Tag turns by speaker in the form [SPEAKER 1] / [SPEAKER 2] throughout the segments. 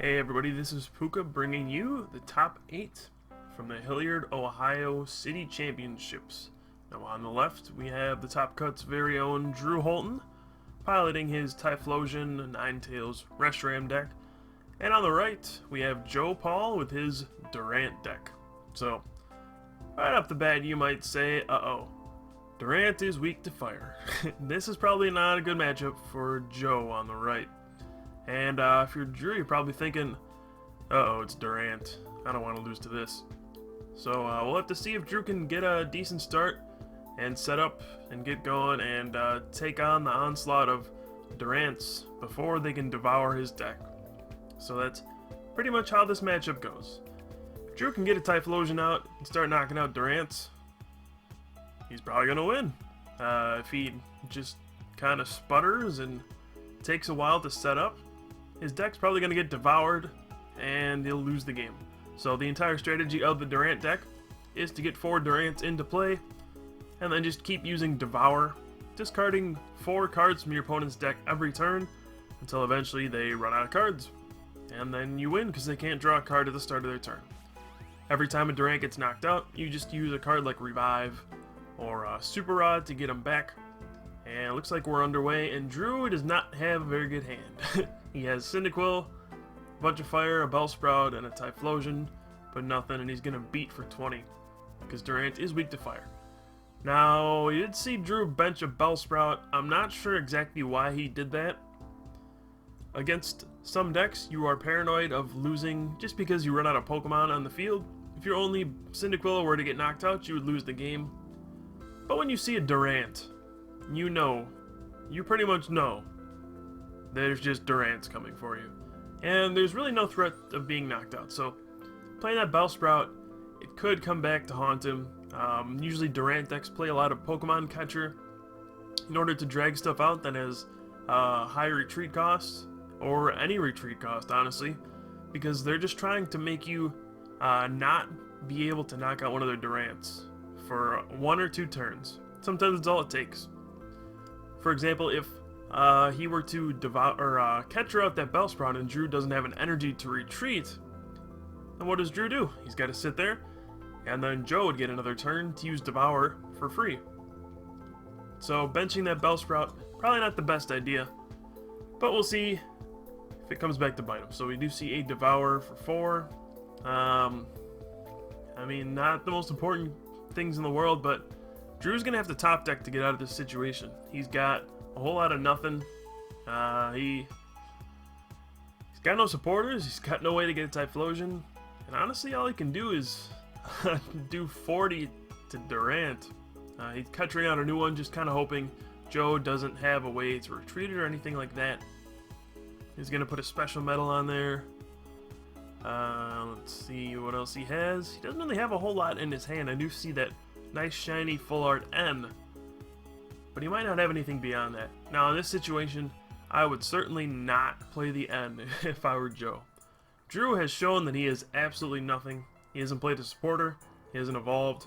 [SPEAKER 1] Hey everybody, this is Pooka bringing you the top 8 from the Hilliard, Ohio City Championships. Now on the left, we have the Top Cut's very own Drew Holton, piloting his Typhlosion Ninetales Reshiram deck. And on the right, we have Joe Paul with his Durant deck. So, right off the bat, you might say, uh-oh, Durant is weak to fire. This is probably not a good matchup for Joe on the right. And if you're Drew, you're probably thinking, uh-oh, it's Durant. I don't want to lose to this. So we'll have to see if Drew can get a decent start and set up and get going and take on the onslaught of Durants before they can devour his deck. So that's pretty much how this matchup goes. If Drew can get a Typhlosion out and start knocking out Durants, he's probably going to win. If he just kind of sputters and takes a while to set up, his deck's probably going to get devoured, and he'll lose the game. So the entire strategy of the Durant deck is to get 4 Durants into play, and then just keep using Devour, discarding 4 cards from your opponent's deck every turn, until eventually they run out of cards. And then you win, because they can't draw a card at the start of their turn. Every time a Durant gets knocked out, you just use a card like Revive, or Super Rod to get him back. And it looks like we're underway, and Drew does not have a very good hand. He has Cyndaquil, a bunch of fire, a Bellsprout, and a Typhlosion, but nothing, and he's going to beat for 20, because Durant is weak to fire. Now, you did see Drew bench a Bellsprout. I'm not sure exactly why he did that. Against some decks, you are paranoid of losing just because you run out of Pokemon on the field. If your only Cyndaquil were to get knocked out, you would lose the game. But when you see a Durant, you pretty much know there's just Durants coming for you. And there's really no threat of being knocked out. So playing that Bellsprout, it could come back to haunt him. Usually Durant decks play a lot of Pokemon Catcher in order to drag stuff out that has high retreat costs, or any retreat cost, honestly, because they're just trying to make you not be able to knock out one of their Durants for 1 or 2 turns. Sometimes it's all it takes. For example, if he were to catcher out that Bellsprout and Drew doesn't have an energy to retreat, then what does Drew do? He's got to sit there, and then Joe would get another turn to use Devour for free. So benching that Bellsprout, probably not the best idea, but we'll see if it comes back to bite him. So we do see a Devour for 4. I mean, not the most important things in the world, but Drew's going to have to top deck to get out of this situation. He's got a whole lot of nothing. He's got no supporters. He's got no way to get a Typhlosion. And honestly, all he can do is do 40 to Durant. He's catching out a new one, just kind of hoping Joe doesn't have a way to retreat it or anything like that. He's going to put a special metal on there. Let's see what else he has. He doesn't really have a whole lot in his hand. I do see that nice shiny full art N, but he might not have anything beyond that. Now in this situation, I would certainly not play the N if I were Joe. Drew has shown that he is absolutely nothing. He hasn't played a supporter, he hasn't evolved.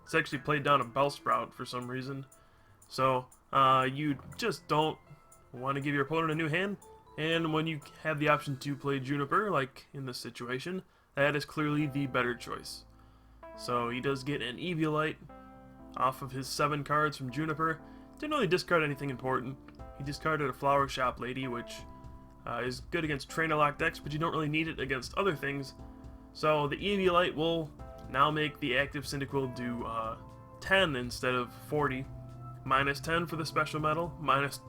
[SPEAKER 1] He's actually played down a Bellsprout for some reason. So you just don't want to give your opponent a new hand, and when you have the option to play Juniper, like in this situation, that is clearly the better choice. So he does get an Eviolite off of his 7 cards from Juniper. Didn't really discard anything important. He discarded a Flower Shop Lady, which is good against Trainer Lock decks, but you don't really need it against other things. So the Eviolite will now make the active Cyndaquil do 10 instead of 40. Minus 10 for the special metal, minus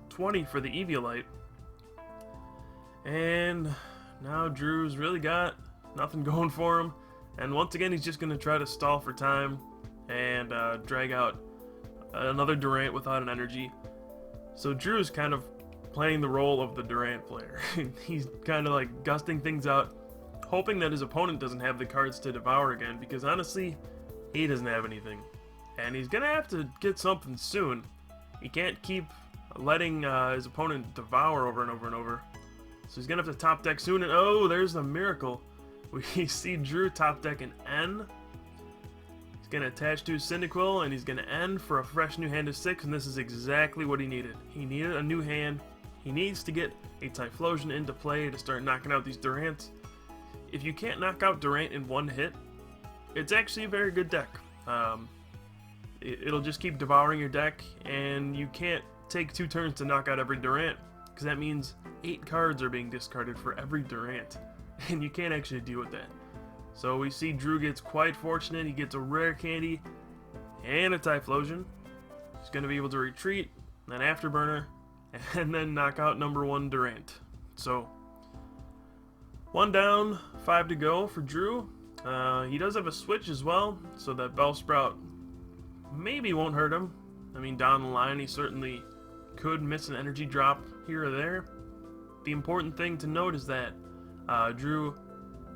[SPEAKER 1] 20 for the Eviolite. And now Drew's really got nothing going for him. And once again, he's just going to try to stall for time and drag out another Durant without an energy. So Drew's kind of playing the role of the Durant player. He's kind of like gusting things out, hoping that his opponent doesn't have the cards to devour again, because honestly, he doesn't have anything. And he's going to have to get something soon. He can't keep letting his opponent devour over and over and over. So he's going to have to top deck soon, and oh, there's the miracle. We see Drew top deck an N. He's going to attach to his Cyndaquil, and he's going to end for a fresh new hand of 6, and this is exactly what he needed. He needed a new hand. he needs to get a Typhlosion into play to start knocking out these Durants. If you can't knock out Durant in one hit, it's actually a very good deck. It'll just keep devouring your deck, and you can't take 2 turns to knock out every Durant, because that means 8 cards are being discarded for every Durant, and you can't actually deal with that. So we see Drew gets quite fortunate. He gets a rare candy and a Typhlosion. He's going to be able to retreat, then Afterburner, and then knock out number 1 Durant. So 1 down, 5 to go for Drew. He does have a switch as well, so that Bellsprout maybe won't hurt him. I mean, down the line, he certainly could miss an energy drop here or there. The important thing to note is that Drew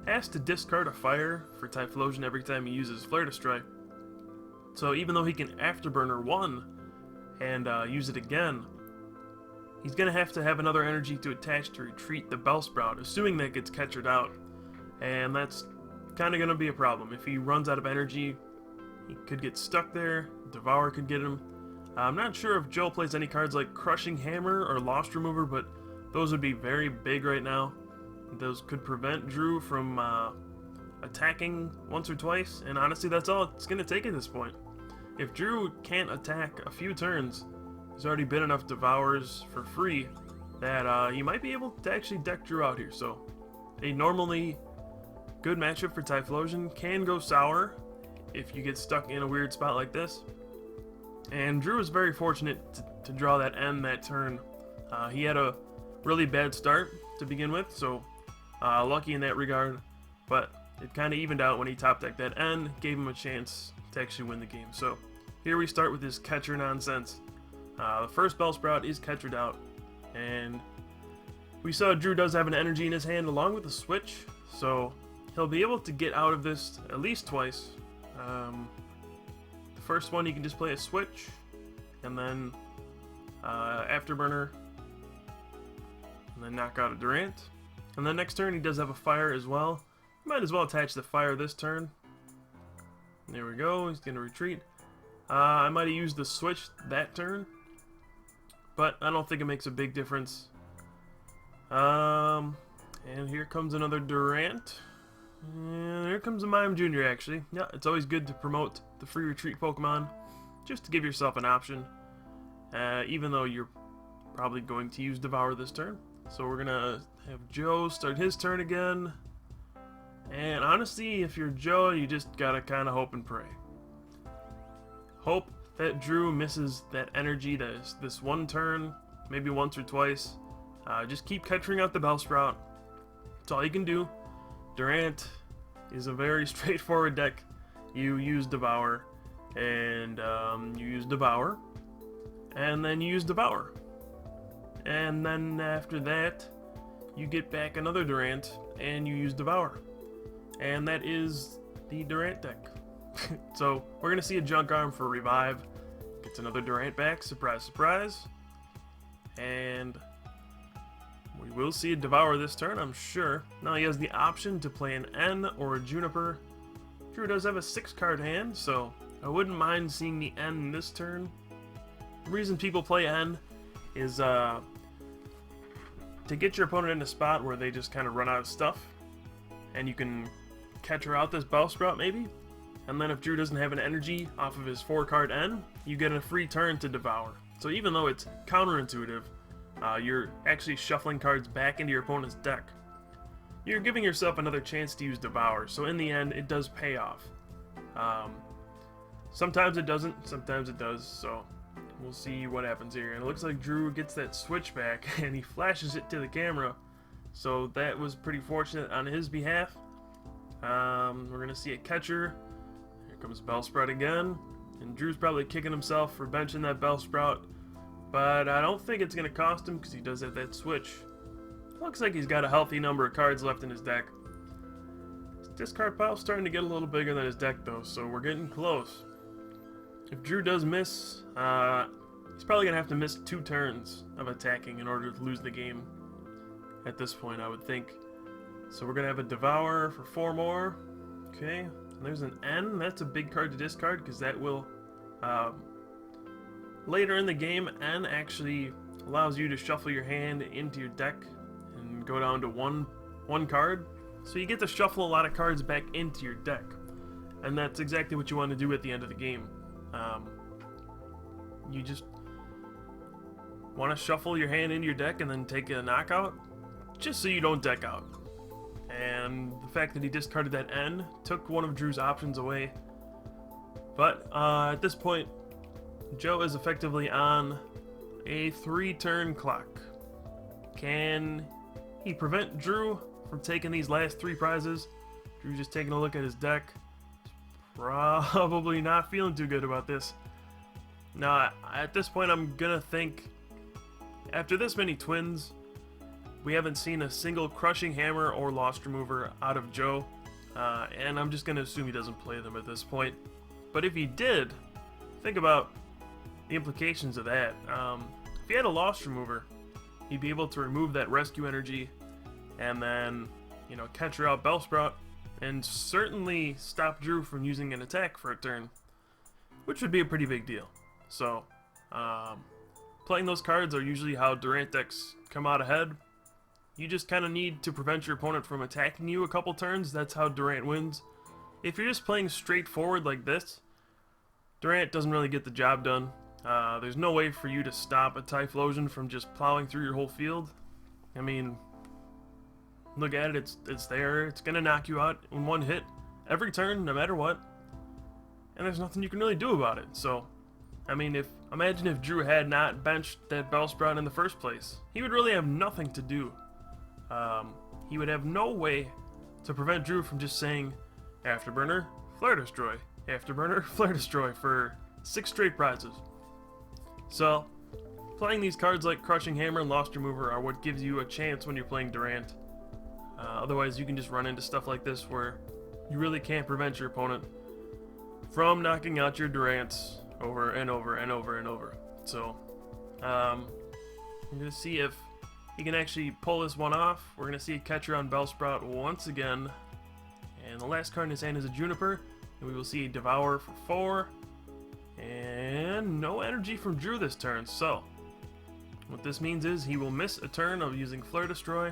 [SPEAKER 1] has to discard a fire for Typhlosion every time he uses Flare Destroy. So even though he can Afterburner 1 and use it again, he's going to have another energy to attach to retreat the Bellsprout, assuming that gets catchered out. And that's kind of going to be a problem. If he runs out of energy, he could get stuck there. Devour could get him. I'm not sure if Joe plays any cards like Crushing Hammer or Lost Remover, but those would be very big right now. Those could prevent Drew from attacking once or twice, and honestly, that's all it's going to take at this point. If Drew can't attack a few turns, there's already been enough Devours for free that you might be able to actually deck Drew out here. So a normally good matchup for Typhlosion can go sour if you get stuck in a weird spot like this. And Drew was very fortunate to draw that end that turn. He had a really bad start to begin with, so lucky in that regard, but it kind of evened out when he top decked that end, gave him a chance to actually win the game. So here we start with this catcher nonsense. The first Bellsprout is catchered out, and we saw Drew does have an energy in his hand along with the switch, so he'll be able to get out of this at least twice. The first one, you can just play a switch, and then Afterburner, and then knock out a Durant. And then next turn, he does have a fire as well. Might as well attach the fire this turn. There we go, he's going to retreat. I might have used the switch that turn, but I don't think it makes a big difference. And here comes another Durant. And here comes a Mime Jr. actually. Yeah, it's always good to promote the free retreat Pokemon, just to give yourself an option, even though you're probably going to use Devour this turn. So we're gonna have Joe start his turn again. And honestly, if you're Joe, you just gotta kind of hope and pray. Hope that Drew misses that energy this one turn, maybe once or twice. Just keep catching out the Bellsprout. That's all you can do. Durant is a very straightforward deck. You use Devour, and you use Devour, and then you use Devour. And then after that, you get back another Durant, and you use Devour. And that is the Durant deck. So we're going to see a Junk Arm for Revive. Gets another Durant back, surprise, surprise. And we will see a Devour this turn, I'm sure. Now he has the option to play an N or a Juniper. Drew does have a 6-card hand, so I wouldn't mind seeing the N this turn. The reason people play N is to get your opponent in a spot where they just kind of run out of stuff, and you can catch her out this Bellsprout maybe. And then if Drew doesn't have an energy off of his 4-card N, you get a free turn to Devour. So even though it's counterintuitive, you're actually shuffling cards back into your opponent's deck. You're giving yourself another chance to use Devour, so in the end, it does pay off. Sometimes it doesn't, sometimes it does, so we'll see what happens here. And it looks like Drew gets that switch back, and he flashes it to the camera, so that was pretty fortunate on his behalf. We're going to see a catcher. Here comes Bellsprout again, and Drew's probably kicking himself for benching that Bellsprout. But I don't think it's going to cost him because he does have that switch. Looks like he's got a healthy number of cards left in his deck. His discard pile's starting to get a little bigger than his deck though, so we're getting close. If Drew does miss, he's probably going to have to miss 2 turns of attacking in order to lose the game. At this point, I would think. So we're going to have a Devour for 4 more. Okay, and there's an N. That's a big card to discard because that will... later in the game, N actually allows you to shuffle your hand into your deck and go down to one card. So you get to shuffle a lot of cards back into your deck. And that's exactly what you want to do at the end of the game. You just want to shuffle your hand into your deck and then take a knockout, just so you don't deck out. And the fact that he discarded that N took one of Drew's options away. But at this point, Joe is effectively on a 3-turn clock. Can he prevent Drew from taking these last 3 prizes? Drew's just taking a look at his deck. Probably not feeling too good about this. Now, at this point, I'm gonna think, after this many twins, we haven't seen a single Crushing Hammer or Lost Remover out of Joe, and I'm just gonna assume he doesn't play them at this point. But if he did, think about the implications of that. If he had a Lost Remover, he'd be able to remove that rescue energy, and then, you know, catcher out Bellsprout, and certainly stop Drew from using an attack for a turn, which would be a pretty big deal. So, playing those cards are usually how Durant decks come out ahead. You just kind of need to prevent your opponent from attacking you a couple turns. That's how Durant wins. If you're just playing straightforward like this, Durant doesn't really get the job done. There's no way for you to stop a Typhlosion from just plowing through your whole field. I mean, look at it, it's there. It's going to knock you out in one hit every turn, no matter what. And there's nothing you can really do about it. So, I mean, imagine if Drew had not benched that Bellsprout in the first place. He would really have nothing to do. He would have no way to prevent Drew from just saying, Afterburner, Flare Destroy, Afterburner, Flare Destroy for 6 straight prizes. So, playing these cards like Crushing Hammer and Lost Remover are what gives you a chance when you're playing Durant. Otherwise, you can just run into stuff like this where you really can't prevent your opponent from knocking out your Durants over and over and over and over. So, I'm going to see if he can actually pull this one off. We're going to see a catcher on Bellsprout once again. And the last card in his hand is a Juniper. And we will see a Devour for 4. And no energy from Drew this turn. So, what this means is he will miss a turn of using Flare Destroy.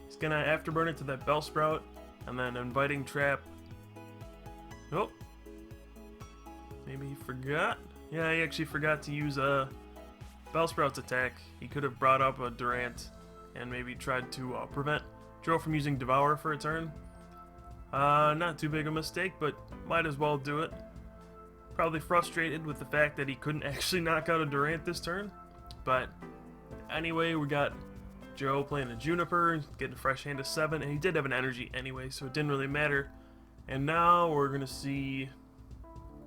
[SPEAKER 1] He's going to Afterburn it to that Bellsprout. And then Inviting Trap. Oh. Maybe he forgot? Yeah, he actually forgot to use Bellsprout's attack. He could have brought up a Durant and maybe tried to prevent Joe from using Devour for a turn. Not too big a mistake, but might as well do it. Probably frustrated with the fact that he couldn't actually knock out a Durant this turn. But anyway, we got Joe playing a Juniper, getting a fresh hand of 7, and he did have an energy anyway, so it didn't really matter. And now we're going to see...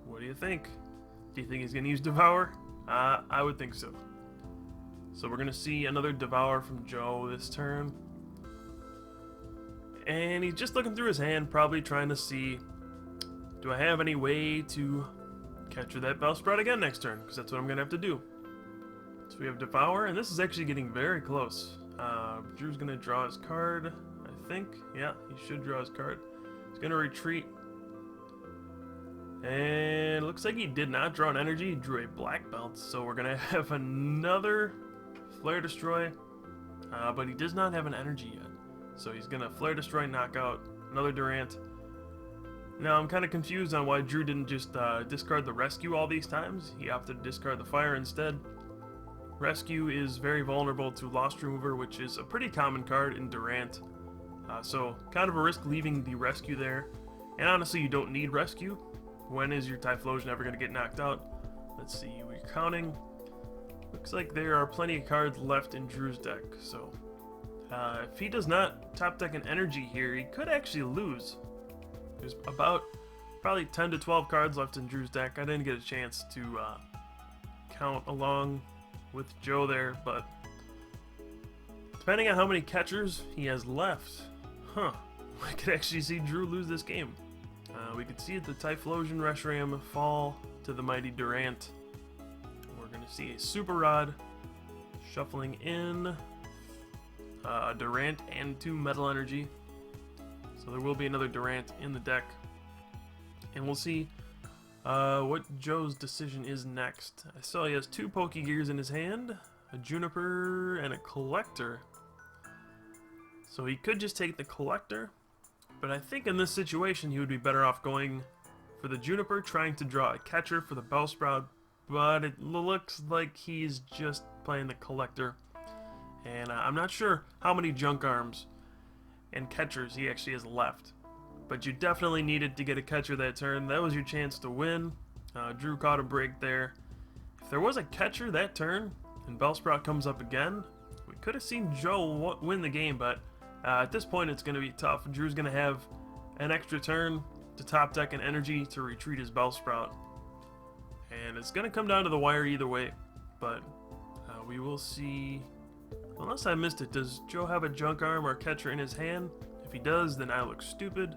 [SPEAKER 1] What do you think? Do you think he's going to use Devour? I would think so. So we're going to see another Devour from Joe this turn. And he's just looking through his hand, probably trying to see, do I have any way to capture that Bellsprout again next turn? Because that's what I'm going to have to do. So we have Devour, and this is actually getting very close. Drew's going to draw his card, I think. Yeah, he should draw his card. He's going to retreat. And it looks like he did not draw an energy. He drew a black belt. So we're going to have another Flare Destroy. But he does not have an energy yet. So he's going to Flare Destroy, knock out another Durant. Now I'm kind of confused on why Drew didn't just discard the Rescue all these times. He opted to discard the Fire instead. Rescue is very vulnerable to Lost Remover, which is a pretty common card in Durant. So kind of a risk leaving the Rescue there. And honestly, you don't need Rescue. When is your Typhlosion ever going to get knocked out? Let's see, we're counting. Looks like there are plenty of cards left in Drew's deck. So if he does not top deck an energy here, he could actually lose. There's about probably 10 to 12 cards left in Drew's deck. I didn't get a chance to count along with Joe there, but depending on how many catchers he has left, I could actually see Drew lose this game. We could see the Typhlosion Reshiram fall to the mighty Durant. We're going to see a Super Rod shuffling in a Durant and 2 Metal Energy. So there will be another Durant in the deck. And we'll see what Joe's decision is next. I saw he has 2 Pokegears in his hand. a Juniper, and a Collector. So he could just take the Collector, but I think in this situation he would be better off going for the Juniper, trying to draw a catcher for the Bellsprout, but it looks like he's just playing the Collector. And I'm not sure how many Junk Arms and catchers he actually has left. But you definitely needed to get a catcher that turn. That was your chance to win. Drew caught a break there. If there was a catcher that turn, and Bellsprout comes up again, we could have seen Joe win the game, but at this point it's going to be tough. Drew's going to have an extra turn to top deck an energy to retreat his Bellsprout. And it's going to come down to the wire either way, but we will see. Unless I missed it, does Joe have a Junk Arm or catcher in his hand? If he does, then I look stupid.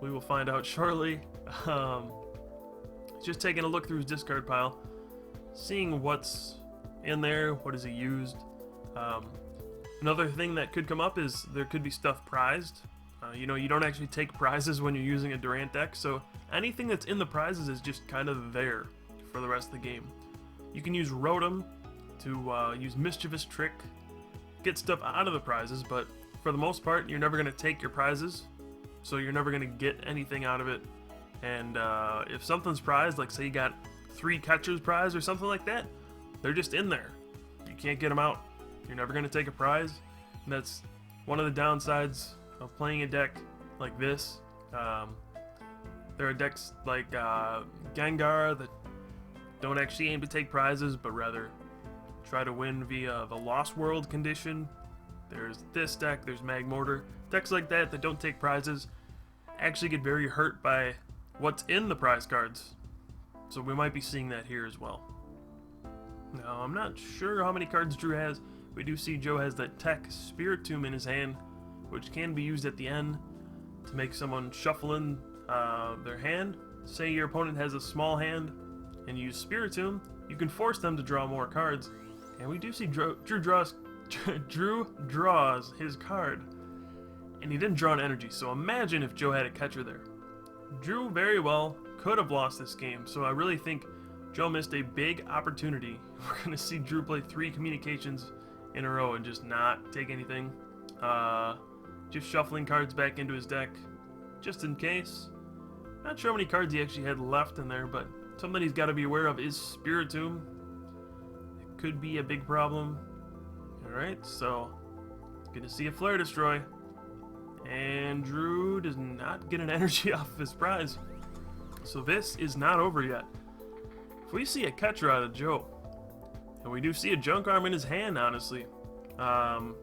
[SPEAKER 1] We will find out shortly. Just taking a look through his discard pile, seeing what's in there, what has he used. Another thing that could come up is there could be stuff prized. You know, you don't actually take prizes when you're using a Durant deck, so anything that's in the prizes is just kind of there for the rest of the game. You can use Rotom to use Mischievous Trick, get stuff out of the prizes, but for the most part, you're never going to take your prizes, so you're never going to get anything out of it. And if something's prized, like say you got 3 catchers prized or something like that, they're just in there. You can't get them out. You're never going to take a prize. And that's one of the downsides of playing a deck like this. There are decks like Gengar that don't actually aim to take prizes, but rather try to win via the Lost World condition. There's this deck, there's Magmortar. Decks like that that don't take prizes actually get very hurt by what's in the prize cards. So we might be seeing that here as well. Now, I'm not sure how many cards Drew has. We do see Joe has that Tech Spiritomb in his hand, which can be used at the end to make someone shuffle in their hand. Say your opponent has a small hand and you use Spiritomb, you can force them to draw more cards. And we do see Drew draws his card, and he didn't draw an energy, so imagine if Joe had a catcher there. Drew very well could have lost this game, so I really think Joe missed a big opportunity. We're going to see Drew play 3 communications in a row and just not take anything. Just shuffling cards back into his deck, just in case. Not sure how many cards he actually had left in there, but something he's got to be aware of is Spiritomb. It could be a big problem. Alright, so good to see a Flare Destroy. And Drew does not get an energy off of his prize. So this is not over yet. If we see a catcher out of Joe, and we do see a Junk Arm in his hand, honestly, the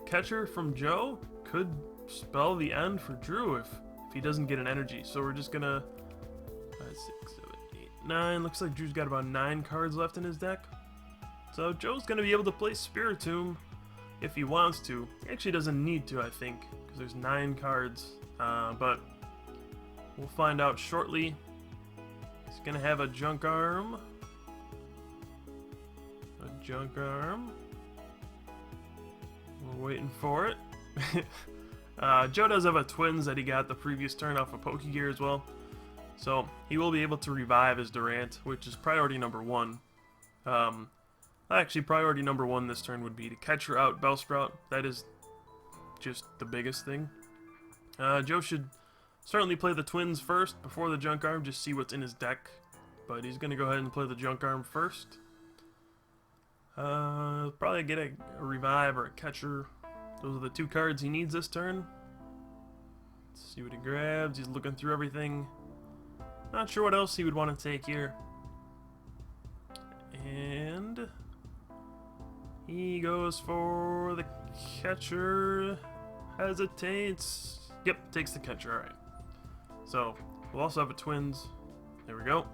[SPEAKER 1] catcher from Joe could spell the end for Drew if he doesn't get an energy. So we're just gonna 5, 6, 7, 8, 9. Looks like Drew's got about 9 cards left in his deck. So Joe's gonna be able to play Spiritomb if he wants to. He actually doesn't need to, I think, because there's 9 cards. But we'll find out shortly. He's gonna have a Junk Arm. A Junk Arm. We're waiting for it. Joe does have a Twins that he got the previous turn off of Pokegear as well. So he will be able to revive his Durant, which is priority number 1. Actually, priority number 1 this turn would be to catcher out Bellsprout. That is just the biggest thing. Joe should certainly play the Twins first before the Junk Arm, just see what's in his deck. But he's going to go ahead and play the Junk Arm first. Probably get a revive or a catcher. Those are the 2 cards he needs this turn. Let's see what he grabs. He's looking through everything. Not sure what else he would want to take here. And he goes for the catcher. Hesitates. Yep, takes the catcher. Alright. So, we'll also have a Twins. There we go.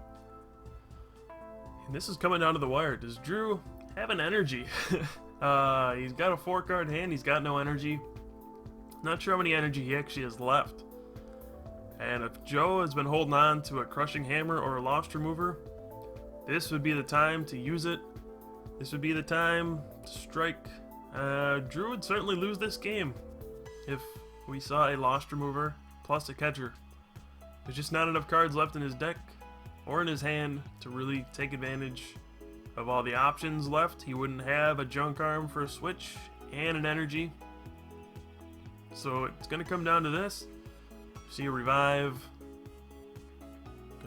[SPEAKER 1] And this is coming down to the wire. Does Drew have an energy? He's got a 4-card hand. He's got no energy. Not sure how many energy he actually has left. And if Joe has been holding on to a Crushing Hammer or a Lost Remover, this would be the time to use it. This would be the time to strike. Drew would certainly lose this game if we saw a Lost Remover plus a catcher. There's just not enough cards left in his deck or in his hand to really take advantage of all the options left, he wouldn't have a junk arm for a switch and an energy. So it's going to come down to this. See a revive.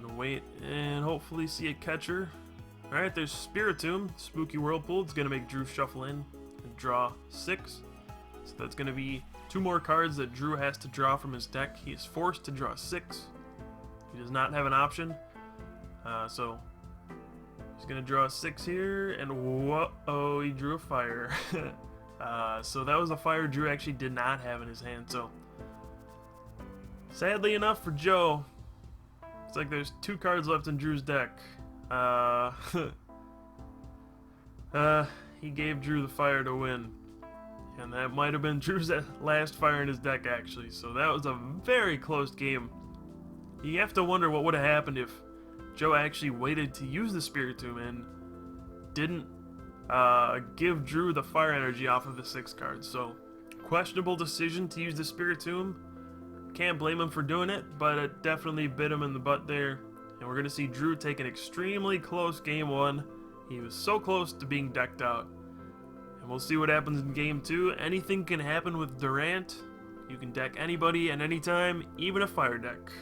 [SPEAKER 1] Gonna wait and hopefully see a catcher. Alright, there's Spiritomb. Spooky Whirlpool. It's going to make Drew shuffle in and draw 6. So that's going to be 2 more cards that Drew has to draw from his deck. He is forced to draw 6. He does not have an option. So he's going to draw 6 here. And whoa, he drew a fire. So that was a fire Drew actually did not have in his hand. So sadly enough for Joe, it's like there's 2 cards left in Drew's deck. He gave Drew the fire to win. And that might have been Drew's last fire in his deck, actually. So that was a very close game. You have to wonder what would have happened if Joe actually waited to use the Spiritomb and didn't give Drew the fire energy off of the 6 cards. So, questionable decision to use the Spiritomb. Can't blame him for doing it, but it definitely bit him in the butt there. And we're going to see Drew take an extremely close game 1. He was so close to being decked out. And we'll see what happens in game 2. Anything can happen with Durant. You can deck anybody at any time, even a fire deck.